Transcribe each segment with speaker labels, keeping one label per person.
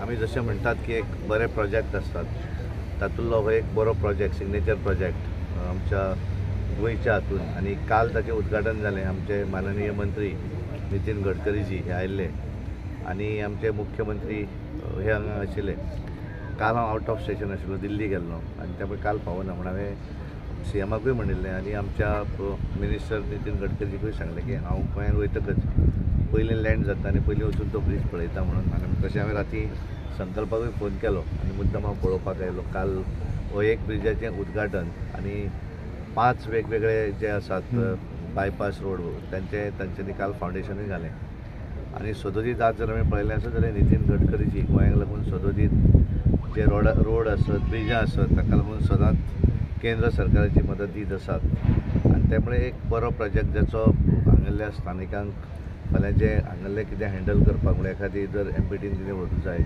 Speaker 1: आमी जशें म्हणटात की एक बरे प्रोजेक्ट आसतात, तातूंतलो हो एक बरो प्रोजेक्ट, सिग्नेचर प्रोजेक्ट आमच्या गोंयच्या हातून. आनी काल ताचें उद्घाटन जालें. आमचे माननीय मंत्री नितीन गडकरीजी हे आयिल्ले आनी आमचे मुख्यमंत्री हे हांगा आशिल्ले. काल हांव आउट ऑफ स्टेशन आशिल्लो, दिल्ली गेल्लो आनी त्यामुळे काल पावना म्हण हांवें सीएमाकूय म्हणिल्लें आनी आमच्या मिनिस्टर नितीन गडकरीजीकूय सांगलें की हांव गोंयांत वयतकच पयलीं लँड जाता आनी पयलीं वचून तो ब्रीज पळयता म्हणून. आनी तशें हांवें राती संकल्पाकूय फोन केलो आनी मुद्दम हांव पळोवपाक आयलो. काल हो एक ब्रिजाचें उद्घाटन आनी 5 वेगवेगळे जे आसात बायपास रोड तांच्यांनी काल फावंडेशनूय घालें. आनी सदोदीत आज जर आमी पळयलें आसत जाल्यार नितीन गडकरीजी गोंयांक लागून सदोदीत जे रोड आसत, ब्रिजां आसत, ताका लागून सदांच केंद्र सरकाराची मदत दीत आसात. आनी त्यामुळे एक बरो प्रोजेक्ट जाचो हांगासरल्या स्थानिकांक फाल्यां जे हांगासरलें कितें हँडल करपाक म्हणजे एखादी जर एमपीटीन कितें वचूंक जाय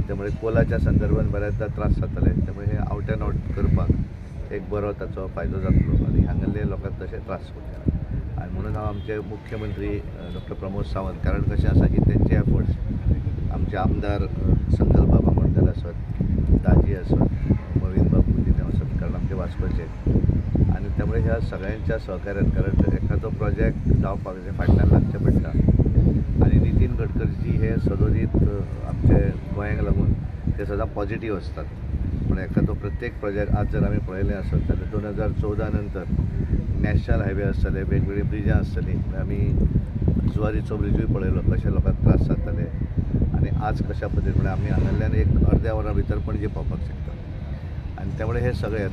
Speaker 1: त्यामुळे कोलाच्या संदर्भान बऱ्याचदा त्रास जातले. त्यामुळे हे आवट एंड आउट करपाक एक बरो ताचो फायदो जातलो आनी हांगासरल्या लोकांक तशे त्रास जातले. आनी म्हणून हांव आमचे मुख्यमंत्री डॉक्टर प्रमोद सावंत, कारण कशें आसा की तेंचे एफर्ट्स आमचे आमदार संकल्प बाबा बामणकर आसत, दाजी आसत, मवीन बाबू कितें आसत, कारण आमचे वास्कोचे आनी त्यामुळे ह्या सगळ्यांच्या सहकार्यान, कारण एखादो प्रोजेक्ट जावपाक जे फाटल्यान लागचें पडटा आनी नितीन गडकरीजी हे सदोदीत आमचे गोंयांक लागून ते सदां पॉझिटिव्ह असतात. पूण एखादो प्रत्येक प्रोजेक्ट आज जर आमी पळयलें आसत जाल्यार 2014 नंतर नॅशनल हायवे आसतले, वेगवेगळी ब्रिजां आसतलीं. आमी जुवारीचो ब्रिजूय पळयलो, कशे लोकांक त्रास जाताले आनी आज कशा पद्दतीन म्हणजे आमी हांगासरल्यान एक अर्द्या वरा भितर पणजे पावपाक शकता. आनी त्यामुळे हे सगळे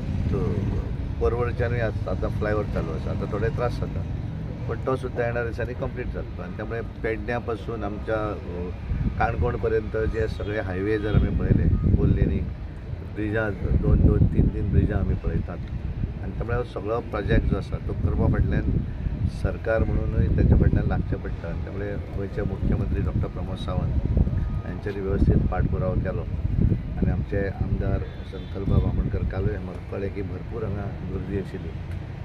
Speaker 1: परवडच्यानूय आतां फ्लायओवर चालू आसा. आतां थोडे त्रास जाता पण तो सुद्दां येणाऱ्या दिसांनी कंप्लीट जातलो. आनी त्यामुळे पेडण्यां पासून आमच्या काणकोण पर्यंत जे सगळे हायवे जर आमी पळयले, फोर लेनी ब्रिजां 2-2, 3-3 ब्रिजां आमी पळयतात. आनी त्यामुळे सगळो प्रोजेक्ट जो आसा तो करपा फाटल्यान सरकार म्हणूनय ताच्या फाटल्यान लागचें पडटा. आनी त्यामुळे गोंयचे मुख्यमंत्री डॉक्टर प्रमोद सावंत हांच्यांनी वेवस्थीत पाठपुरावो केलो आनी आमचे आमदार संकल्प बामणकर कालूय म्हाका कळ्ळें की भरपूर हांगा गर्दी आशिल्ली.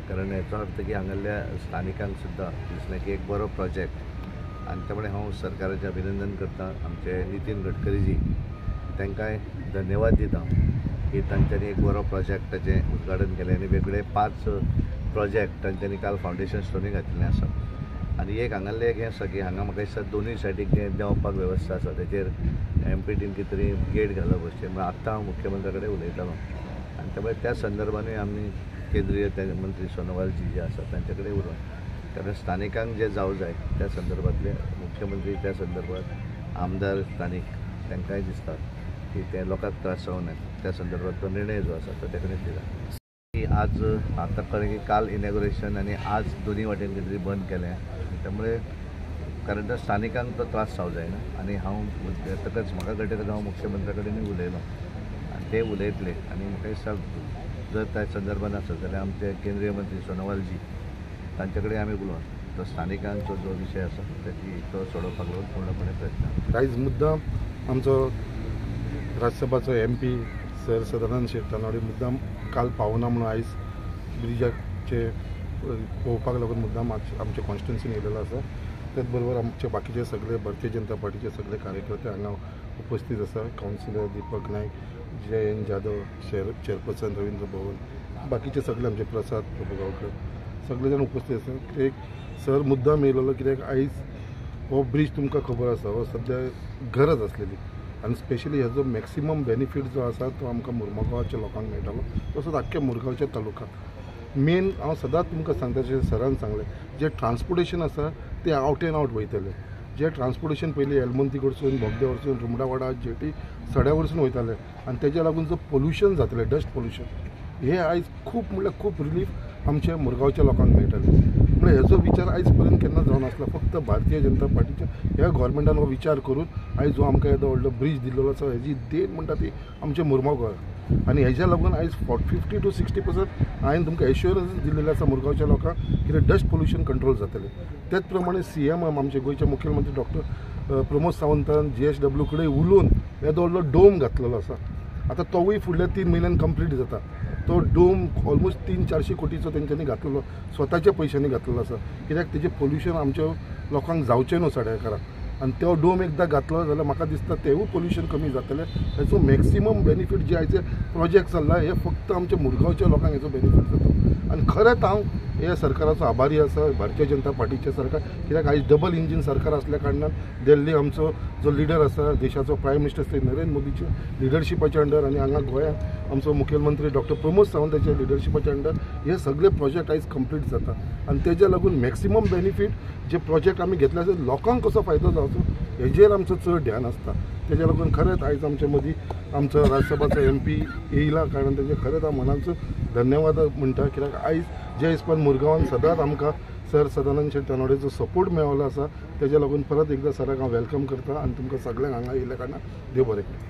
Speaker 1: कारण हेचो अर्थ की हांगासरल्या स्थानिकांक सुद्दां दिसलें की एक बरो प्रोजेक्ट. आनी त्यामुळे हांव सरकाराचें अभिनंदन करतां. आमचे नितीन गडकरीजी तांकांय धन्यवाद दिता की तांच्यांनी एक बरो प्रोजेक्टाचें उद्घाटन केलें आनी वेगळे 5 प्रोजेक्ट तांच्यांनी काल फावंडेशन स्टोनूय घातिल्लें आसा. आनी एक हांगासरलें एक हें आसा की हांगा म्हाका दिसता दोनूय सायडीक जें देंवपाक वेवस्था आसा तेचेर एमपीटीन कितें तरी गेट घालप अशें. म्हणजे आत्तां हांव मुख्यमंत्र्या कडेन उलयतालो आनी त्यामुळे त्या संदर्भानूय आमी केंद्रीय मंत्री सोनोवालजी जे आसात तांचे कडेन उलोवन, कारण स्थानिकांक जे जावं जाय त्या संदर्भांतले मुख्यमंत्री त्या संदर्भात आमदार स्थानीक तांकांय दिसता की ते लोकांक त्रास जावं नये त्या संदर्भात तो निर्णय जो आसा तो ते कडेन दिला. आज आतां कळ्ळें की काल इनॉग्रेशन आनी आज दोनी वाटेन कितें तरी बंद केलें. त्यामुळे कारण त्या स्थानिकांक तो त्रास जावं जायना. आनी हांव येतकच म्हाका कळटकच हांव मुख्यमंत्र्या कडेनूय उलयलो आनी ते उलयतले. आनी म्हाका दिसता जर त्या संदर्भान आसत जाल्यार आमचे केंद्रीय मंत्री सोनोवालजी तांचे कडेन आमी उलोवन तो स्थानिकांचो जो विशय आसा तो सोडोवपाक लागून पूर्णपणे प्रयत्न.
Speaker 2: आयज मुद्दाम आमचो राज्यसभाचो MP सर सदानंद शेट तानावडे मुद्दाम काल पावना म्हणून आयज ब्रिजाचे पळोवपाक लागून मुद्दाम आमच्या कॉन्स्टिट्युन्सीन येयलेलो आसा. त्याच बरोबर आमचे बाकीचे सगळे भारतीय जनता पार्टीचे सगळे कार्यकर्ते हांगा उपस्थित आसा. कावन्सिलर दीपक नायक, जयंत जाधव, चेअरपर्सन रवींद्र भवन, बाकीचे सगळे आमचे प्रसाद प्रभुगांवकर सगळे जाण उपस्थित आसात. एक सर मुद्दाम येयलेलो कित्याक आयज हो ब्रीज तुमकां खबर आसा हो सद्या गरज आसलेली आनी स्पेशली हेजो मॅक्सिमम बेनिफीट जो आसा तो आमकां मुर्मुगांवच्या लोकांक मेळटलो, तसोच आख्ख्या मुरगांवच्या तालुक्याक. मेन हांव सदांच तुमकां सांगता जशें सरान सांगलें जे ट्रान्सपोर्टेशन आसा ते आवट एंड आवट वयतले. जे ट्रान्सपोर्टेशन पयलीं एलमंती कडसून, बोगद्या वरसून, रुमडावाडा, जेटी, सड्या वरसून वयताले आनी तेज्या लागून जो पोल्युशन जातलें, डस्ट पोल्युशन, हे आयज खूब म्हणल्यार खूब रिलीफ आमच्या मुरगांवच्या लोकांक मेळटलें. म्हणजे हेजो विचार आयज पर्यंत केन्ना जावन आसला. फक्त भारतीय जनता पार्टीच्या ह्या गोवोरमेंटान हो विचार करून आयज जो आमकां येदो व्हडलो ब्रीज दिल्लो आसा हेजी देण म्हणटा ती आमच्या मुरगांव गोंयांत. आनी हेज्या लागून आयज 50 to 60% हांवें तुमकां एश्युरन्स दिल्लेले आसा मुरगांवच्या लोकांक कितें डस्ट पोल्युशन कंट्रोल जातलें. त्याच प्रमाणे CM आमचे गोंयचे मुख्यमंत्री डॉक्टर प्रमोद सावंतान GSW कडेन उलोवन येदो व्हडलो डोम घातलेलो आसा. आतां तोवूय फुडल्या 3 म्हयन्यान कंप्लीट जाता. तो डोम ऑलमोस्ट 300-400 कोटीचो तेंच्यांनी घातलेलो, स्वताच्या पयशांनी घातलेलो आसा. कित्याक तेजें पोल्युशन आमच्या लोकांक जावचें न्हू सड्याकाराक. आनी तो डोम एकदां घातलो जाल्यार म्हाका दिसता तेवूय पोल्युशन कमी जातलें. हेचो मॅक्सिमम बेनिफीट जे आयचे प्रोजेक्ट चल्ला हे फक्त आमच्या मुरगांवच्या लोकांक हेचो बेनिफीट जाता. आनी खरेंच हांव हे सरकाराचो आभारी आसा, भारतीय जनता पार्टीचे सरकार, कित्याक आयज डबल इंजीन सरकार आसल्या कारणान दिल्ली आमचो जो लिडर आसा, देशाचो प्रायम मिनिस्टर श्री नरेंद्र मोदीच्या लिडरशिपाच्या अंडर आनी हांगा गोंयांत आमचो मुखेलमंत्री डॉक्टर प्रमोद सावंताच्या लिडरशिपाच्या अंडर हे सगळे प्रोजेक्ट आयज कंप्लीट जाता. आनी तेज्या लागून मॅक्सिमम बेनिफीट जे प्रोजेक्ट आमी घेतले आसा लोकांक कसो फायदो जावचो हेजेर आमचो चड ध्यान आसता. तेज्या लागून खरेंच आयज आमचे मदीं आमचो राज्यसभाचो MP येयला कारण तेजे खरेंच हांव मनाचो धन्यवाद म्हणटा. कित्याक आयज जे हिसपान मुरगांवान सदांच आमकां सर सदानंद शेट तानोडेचो सपोर्ट मेळ्ळो आसा. तेज्या लागून परत एकदां सराक हांव वेलकम करता आनी तुमकां सगळ्यांक हांगा येयल्या कारणान देव बरें करूं.